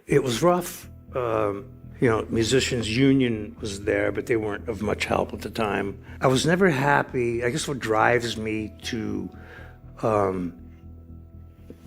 It was rough. Musicians union was there, but they weren't of much help at the time. I was never happy. I guess what drives me to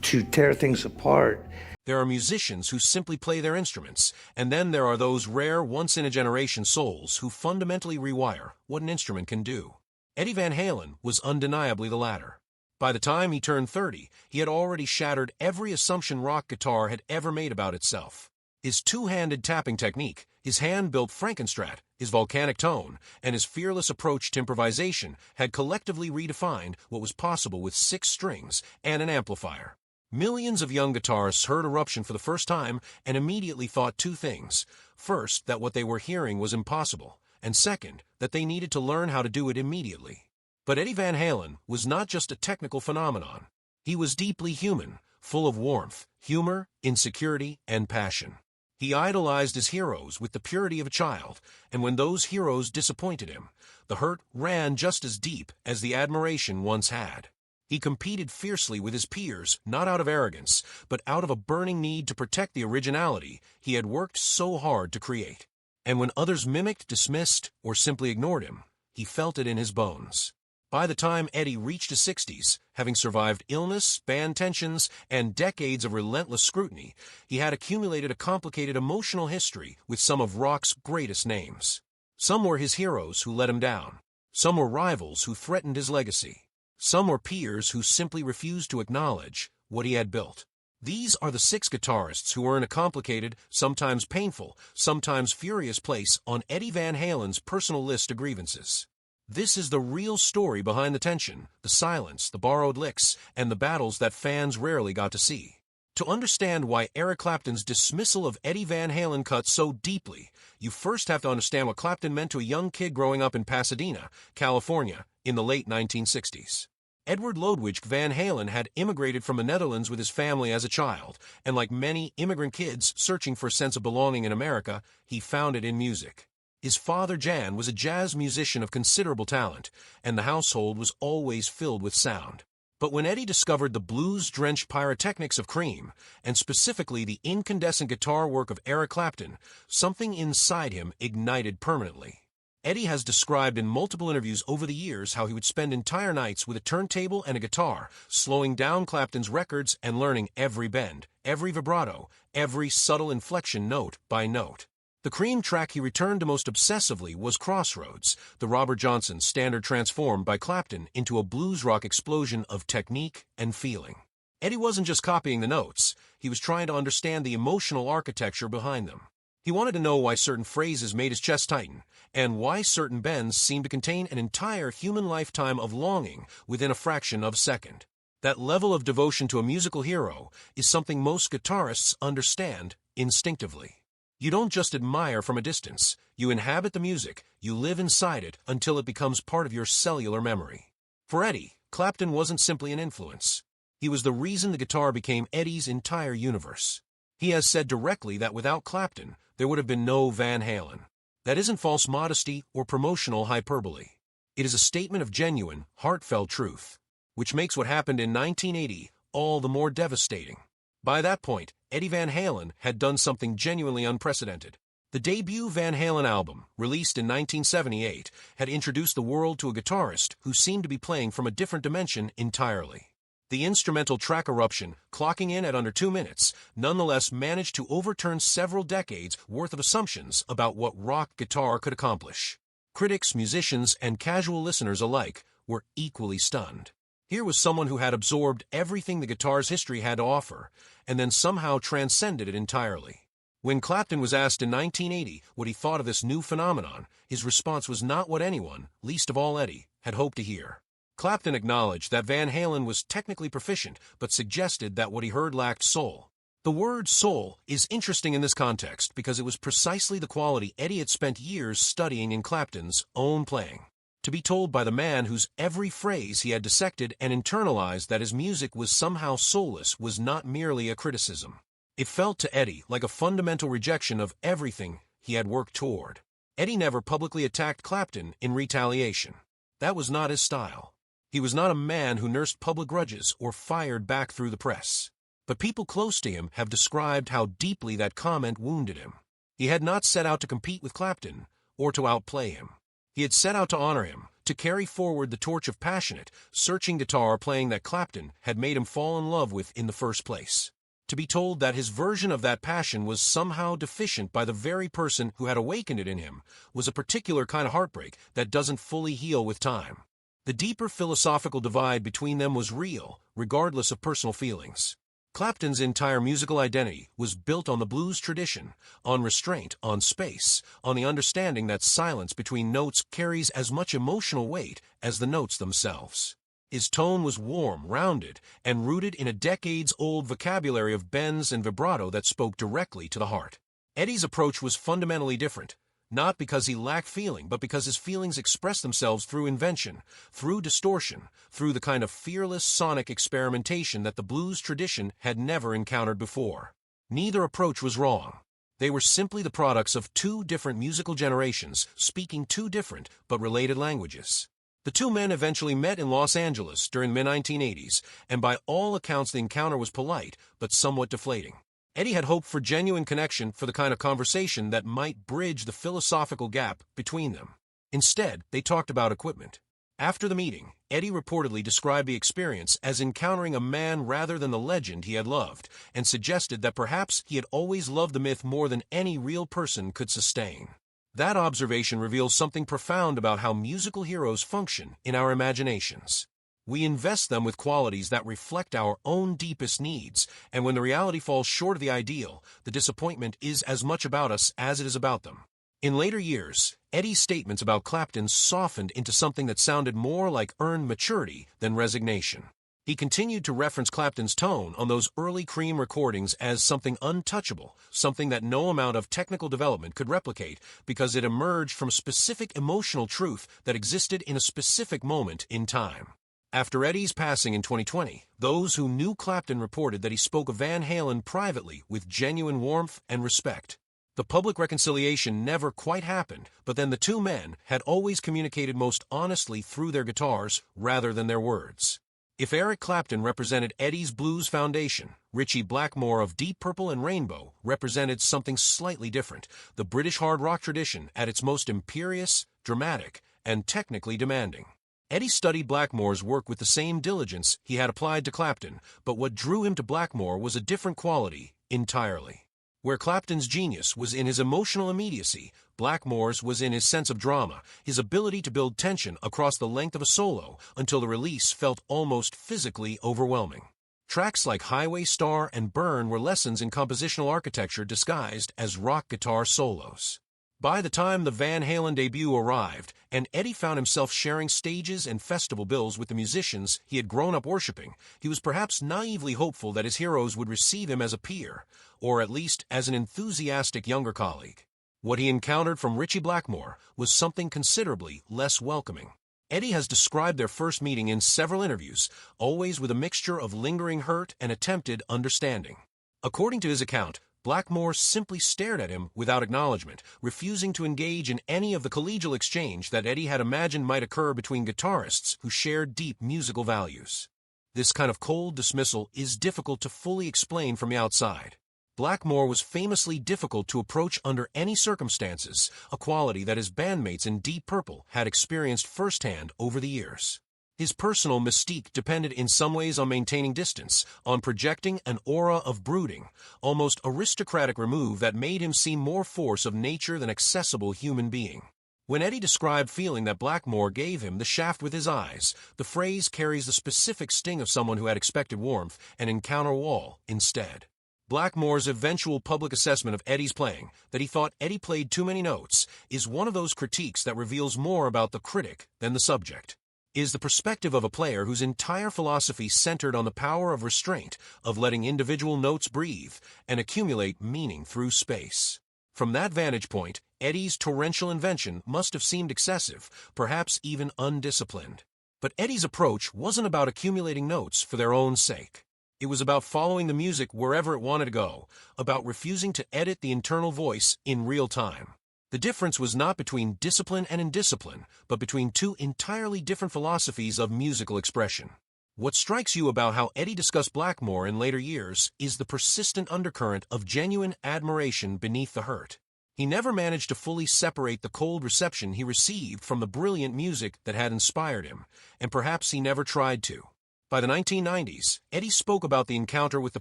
tear things apart. There are musicians who simply play their instruments, and then there are those rare, once-in-a-generation souls who fundamentally rewire what an instrument can do. Eddie Van Halen was undeniably the latter. By the time he turned 30, he had already shattered every assumption rock guitar had ever made about itself. His two-handed tapping technique, his hand-built Frankenstrat, his volcanic tone, and his fearless approach to improvisation had collectively redefined what was possible with 6 strings and an amplifier. Millions of young guitarists heard Eruption for the first time and immediately thought 2 things. First, that what they were hearing was impossible, and second, that they needed to learn how to do it immediately. But Eddie Van Halen was not just a technical phenomenon. He was deeply human, full of warmth, humor, insecurity, and passion. He idolized his heroes with the purity of a child, and when those heroes disappointed him, the hurt ran just as deep as the admiration once had. He competed fiercely with his peers, not out of arrogance, but out of a burning need to protect the originality he had worked so hard to create. And when others mimicked, dismissed, or simply ignored him, he felt it in his bones. By the time Eddie reached his 60s, having survived illness, band tensions, and decades of relentless scrutiny, he had accumulated a complicated emotional history with some of rock's greatest names. Some were his heroes who let him down. Some were rivals who threatened his legacy. Some were peers who simply refused to acknowledge what he had built. These are the 6 guitarists who were in a complicated, sometimes painful, sometimes furious place on Eddie Van Halen's personal list of grievances. This is the real story behind the tension, the silence, the borrowed licks, and the battles that fans rarely got to see. To understand why Eric Clapton's dismissal of Eddie Van Halen cut so deeply, you first have to understand what Clapton meant to a young kid growing up in Pasadena, California, in the late 1960s. Edward Lodewijk Van Halen had immigrated from the Netherlands with his family as a child, and like many immigrant kids searching for a sense of belonging in America, he found it in music. His father, Jan, was a jazz musician of considerable talent, and the household was always filled with sound. But when Eddie discovered the blues-drenched pyrotechnics of Cream, and specifically the incandescent guitar work of Eric Clapton, something inside him ignited permanently. Eddie has described in multiple interviews over the years how he would spend entire nights with a turntable and a guitar, slowing down Clapton's records and learning every bend, every vibrato, every subtle inflection note by note. The Cream track he returned to most obsessively was Crossroads, the Robert Johnson standard transformed by Clapton into a blues rock explosion of technique and feeling. Eddie wasn't just copying the notes, he was trying to understand the emotional architecture behind them. He wanted to know why certain phrases made his chest tighten, and why certain bends seemed to contain an entire human lifetime of longing within a fraction of a second. That level of devotion to a musical hero is something most guitarists understand instinctively. You don't just admire from a distance, you inhabit the music, you live inside it until it becomes part of your cellular memory. For Eddie, Clapton wasn't simply an influence. He was the reason the guitar became Eddie's entire universe. He has said directly that without Clapton, there would have been no Van Halen. That isn't false modesty or promotional hyperbole. It is a statement of genuine, heartfelt truth, which makes what happened in 1980 all the more devastating. By that point, Eddie Van Halen had done something genuinely unprecedented. The debut Van Halen album, released in 1978, had introduced the world to a guitarist who seemed to be playing from a different dimension entirely. The instrumental track Eruption, clocking in at under 2 minutes, nonetheless managed to overturn several decades' worth of assumptions about what rock guitar could accomplish. Critics, musicians, and casual listeners alike were equally stunned. Here was someone who had absorbed everything the guitar's history had to offer, and then somehow transcended it entirely. When Clapton was asked in 1980 what he thought of this new phenomenon, his response was not what anyone, least of all Eddie, had hoped to hear. Clapton acknowledged that Van Halen was technically proficient, but suggested that what he heard lacked soul. The word soul is interesting in this context because it was precisely the quality Eddie had spent years studying in Clapton's own playing. To be told by the man whose every phrase he had dissected and internalized that his music was somehow soulless was not merely a criticism. It felt to Eddie like a fundamental rejection of everything he had worked toward. Eddie never publicly attacked Clapton in retaliation. That was not his style. He was not a man who nursed public grudges or fired back through the press. But people close to him have described how deeply that comment wounded him. He had not set out to compete with Clapton or to outplay him. He had set out to honor him, to carry forward the torch of passionate, searching guitar playing that Clapton had made him fall in love with in the first place. To be told that his version of that passion was somehow deficient by the very person who had awakened it in him was a particular kind of heartbreak that doesn't fully heal with time. The deeper philosophical divide between them was real, regardless of personal feelings. Clapton's entire musical identity was built on the blues tradition, on restraint, on space, on the understanding that silence between notes carries as much emotional weight as the notes themselves. His tone was warm, rounded, and rooted in a decades-old vocabulary of bends and vibrato that spoke directly to the heart. Eddie's approach was fundamentally different, not because he lacked feeling, but because his feelings expressed themselves through invention, through distortion, through the kind of fearless sonic experimentation that the blues tradition had never encountered before. Neither approach was wrong. They were simply the products of two different musical generations speaking two different but related languages. The two men eventually met in Los Angeles during the mid-1980s, and by all accounts the encounter was polite but somewhat deflating. Eddie had hoped for genuine connection, for the kind of conversation that might bridge the philosophical gap between them. Instead, they talked about equipment. After the meeting, Eddie reportedly described the experience as encountering a man rather than the legend he had loved, and suggested that perhaps he had always loved the myth more than any real person could sustain. That observation reveals something profound about how musical heroes function in our imaginations. We invest them with qualities that reflect our own deepest needs, and when the reality falls short of the ideal, the disappointment is as much about us as it is about them. In later years, Eddie's statements about Clapton softened into something that sounded more like earned maturity than resignation. He continued to reference Clapton's tone on those early Cream recordings as something untouchable, something that no amount of technical development could replicate because it emerged from specific emotional truth that existed in a specific moment in time. After Eddie's passing in 2020, those who knew Clapton reported that he spoke of Van Halen privately with genuine warmth and respect. The public reconciliation never quite happened, but then the two men had always communicated most honestly through their guitars rather than their words. If Eric Clapton represented Eddie's blues foundation, Ritchie Blackmore of Deep Purple and Rainbow represented something slightly different, the British hard rock tradition at its most imperious, dramatic, and technically demanding. Eddie studied Blackmore's work with the same diligence he had applied to Clapton, but what drew him to Blackmore was a different quality entirely. Where Clapton's genius was in his emotional immediacy, Blackmore's was in his sense of drama, his ability to build tension across the length of a solo until the release felt almost physically overwhelming. Tracks like Highway Star and Burn were lessons in compositional architecture disguised as rock guitar solos. By the time the Van Halen debut arrived, and Eddie found himself sharing stages and festival bills with the musicians he had grown up worshiping, he was perhaps naively hopeful that his heroes would receive him as a peer, or at least as an enthusiastic younger colleague. What he encountered from Ritchie Blackmore was something considerably less welcoming. Eddie has described their first meeting in several interviews, always with a mixture of lingering hurt and attempted understanding. According to his account, Blackmore simply stared at him without acknowledgement, refusing to engage in any of the collegial exchange that Eddie had imagined might occur between guitarists who shared deep musical values. This kind of cold dismissal is difficult to fully explain from the outside. Blackmore was famously difficult to approach under any circumstances, a quality that his bandmates in Deep Purple had experienced firsthand over the years. His personal mystique depended in some ways on maintaining distance, on projecting an aura of brooding, almost aristocratic remove that made him seem more force of nature than accessible human being. When Eddie described feeling that Blackmore gave him the shaft with his eyes, the phrase carries the specific sting of someone who had expected warmth and encounter wall instead. Blackmore's eventual public assessment of Eddie's playing, that he thought Eddie played too many notes, is one of those critiques that reveals more about the critic than the subject. Is the perspective of a player whose entire philosophy centered on the power of restraint, of letting individual notes breathe and accumulate meaning through space. From that vantage point, Eddie's torrential invention must have seemed excessive, perhaps even undisciplined. But Eddie's approach wasn't about accumulating notes for their own sake. It was about following the music wherever it wanted to go, about refusing to edit the internal voice in real time. The difference was not between discipline and indiscipline, but between two entirely different philosophies of musical expression. What strikes you about how Eddie discussed Blackmore in later years is the persistent undercurrent of genuine admiration beneath the hurt. He never managed to fully separate the cold reception he received from the brilliant music that had inspired him, and perhaps he never tried to. By the 1990s, Eddie spoke about the encounter with the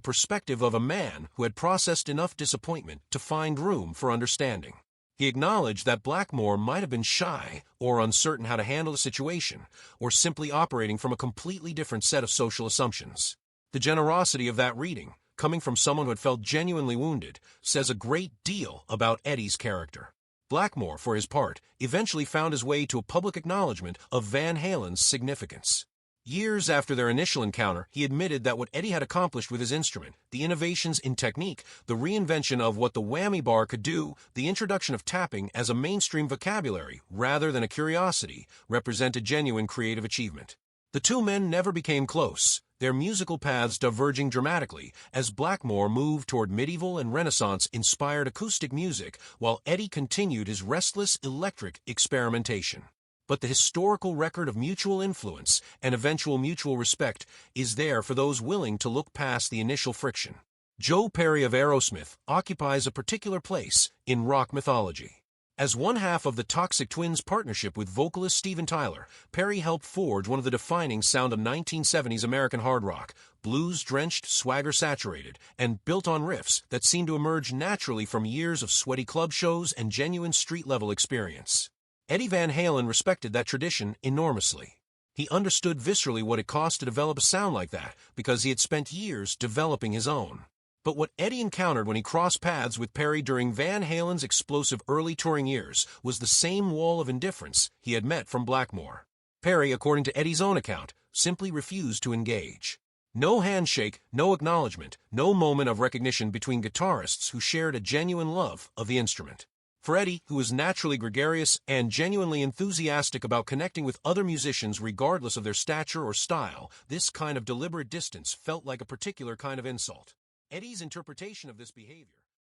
perspective of a man who had processed enough disappointment to find room for understanding. He acknowledged that Blackmore might have been shy or uncertain how to handle the situation, or simply operating from a completely different set of social assumptions. The generosity of that reading, coming from someone who had felt genuinely wounded, says a great deal about Eddie's character. Blackmore, for his part, eventually found his way to a public acknowledgement of Van Halen's significance. Years after their initial encounter, he admitted that what Eddie had accomplished with his instrument, the innovations in technique, the reinvention of what the whammy bar could do, the introduction of tapping as a mainstream vocabulary rather than a curiosity, represented genuine creative achievement. The two men never became close, their musical paths diverging dramatically as Blackmore moved toward medieval and Renaissance-inspired acoustic music while Eddie continued his restless electric experimentation. But the historical record of mutual influence and eventual mutual respect is there for those willing to look past the initial friction. Joe Perry of Aerosmith occupies a particular place in rock mythology. As one half of the Toxic Twins partnership with vocalist Steven Tyler, Perry helped forge one of the defining sound of 1970s American hard rock, blues-drenched, swagger-saturated, and built on riffs that seemed to emerge naturally from years of sweaty club shows and genuine street-level experience. Eddie Van Halen respected that tradition enormously. He understood viscerally what it cost to develop a sound like that because he had spent years developing his own. But what Eddie encountered when he crossed paths with Perry during Van Halen's explosive early touring years was the same wall of indifference he had met from Blackmore. Perry, according to Eddie's own account, simply refused to engage. No handshake, no acknowledgement, no moment of recognition between guitarists who shared a genuine love of the instrument. For Eddie, who was naturally gregarious and genuinely enthusiastic about connecting with other musicians regardless of their stature or style, this kind of deliberate distance felt like a particular kind of insult. Eddie's interpretation of this behavior